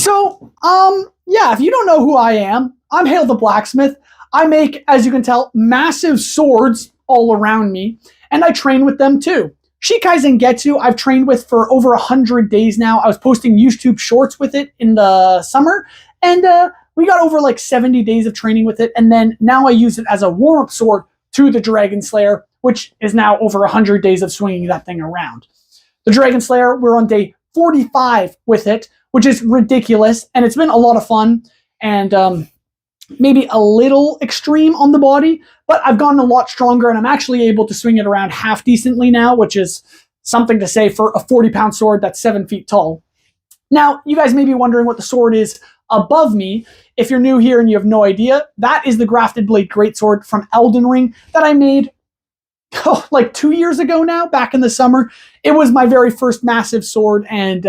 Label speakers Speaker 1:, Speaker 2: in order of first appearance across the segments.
Speaker 1: Yeah, if you don't know who I am, I'm HALE the Blacksmith. I make, as you can tell, massive swords all around me, and I train with them too. Shikaizen Getsu, I've trained with for over 100 days now. I was posting YouTube shorts with it in the summer, and we got over like 70 days of training with it, and then now I use it as a warm-up sword to the Dragon Slayer, which is now over 100 days of swinging that thing around. The Dragon Slayer, we're on day 45 with it, which is ridiculous, and it's been a lot of fun, and maybe a little extreme on the body, but I've gotten a lot stronger, and I'm actually able to swing it around half decently now, which is something to say for a 40-pound sword that's 7 feet tall. Now, you guys may be wondering what the sword is above me. If you're new here and you have no idea, that is the Grafted Blade Greatsword from Eldenring that I made like 2 years ago now, back in the summer. It was my very first massive sword, and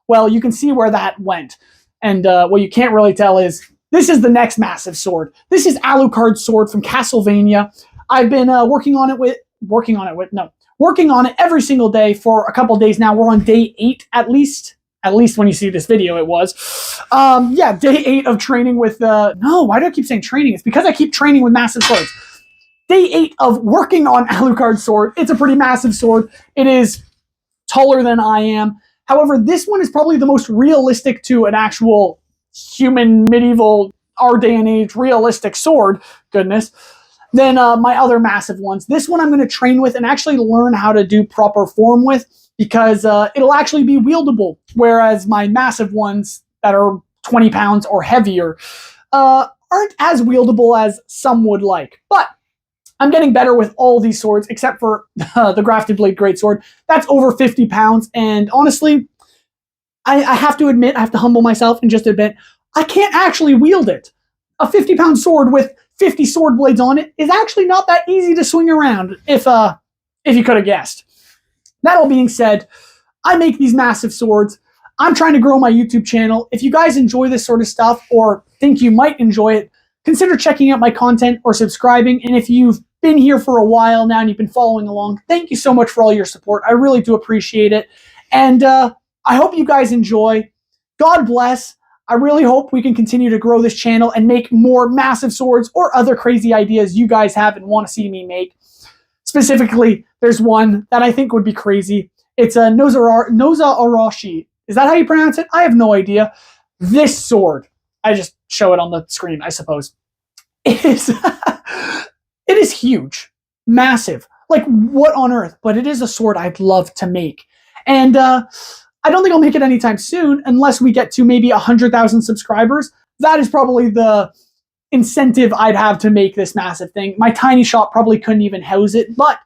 Speaker 1: well, you can see where that went. And what you can't really tell is this is the next massive sword. This is Alucard's sword from Castlevania. I've been working on it every single day for a couple days now. We're on day 8 at least. At least when you see this video, it was. Yeah, day 8 of training with, no, why do I keep saying training? It's because I keep training with massive swords. Day 8 of working on Alucard's sword. It's a pretty massive sword. It is taller than I am. However, this one is probably the most realistic to an actual human, medieval, our day and age, realistic sword, goodness, than my other massive ones. This one I'm going to train with and actually learn how to do proper form with, because it'll actually be wieldable, whereas my massive ones that are 20 pounds or heavier aren't as wieldable as some would like. But I'm getting better with all these swords, except for the Grafted Blade Greatsword. That's over 50 pounds, and honestly, I have to admit, I have to humble myself and just admit, I can't actually wield it. A 50-pound sword with 50 sword blades on it is actually not that easy to swing around, if you could have guessed. That all being said, I make these massive swords. I'm trying to grow my YouTube channel. If you guys enjoy this sort of stuff or think you might enjoy it, consider checking out my content or subscribing. And if you've been here for a while now and you've been following along, thank you so much for all your support. I really do appreciate it. And I hope you guys enjoy. God bless. I really hope we can continue to grow this channel and make more massive swords or other crazy ideas you guys have and want to see me make. Specifically, there's one that I think would be crazy. It's a Noza Arashi. Is that how you pronounce it? I have no idea. This sword, I just show it on the screen, I suppose. It is huge, massive. Like, what on earth? But it is a sword I'd love to make. And I don't think I'll make it anytime soon, unless we get to maybe 100,000 subscribers. That is probably the incentive I'd have to make this massive thing. My tiny shop probably couldn't even house it, but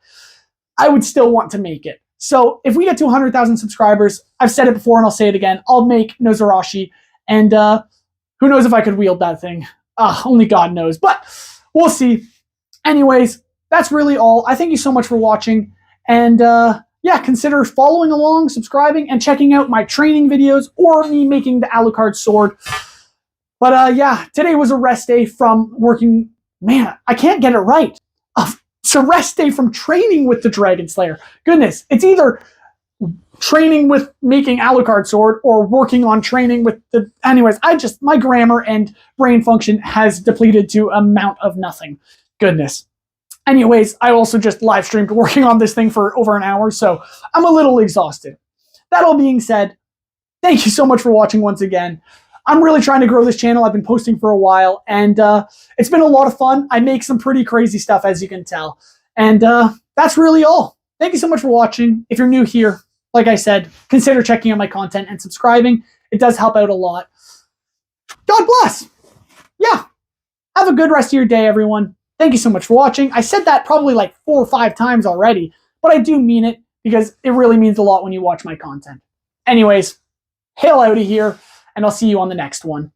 Speaker 1: I would still want to make it. So if we get to 100,000 subscribers, I've said it before and I'll say it again, I'll make Nozarashi, and who knows if I could wield that thing. Only God knows, but we'll see. Anyways, that's really all. I thank you so much for watching, and yeah, consider following along, subscribing, and checking out my training videos or me making the Alucard sword. But yeah, today was a rest day from working. Man, I can't get it right. It's a rest day from training with the Dragon Slayer. Goodness, it's either training with making Alucard sword or working on training with the... Anyways, my grammar and brain function has depleted to amount of nothing. Goodness. Anyways, I also just live streamed working on this thing for over an hour, so I'm a little exhausted. That all being said, thank you so much for watching once again. I'm really trying to grow this channel. I've been posting for a while, and it's been a lot of fun. I make some pretty crazy stuff, as you can tell. And that's really all. Thank you so much for watching. If you're new here, like I said, consider checking out my content and subscribing. It does help out a lot. God bless. Yeah. Have a good rest of your day, everyone. Thank you so much for watching. I said that probably like 4 or 5 times already, but I do mean it because it really means a lot when you watch my content. Anyways, HALE out of here, and I'll see you on the next one.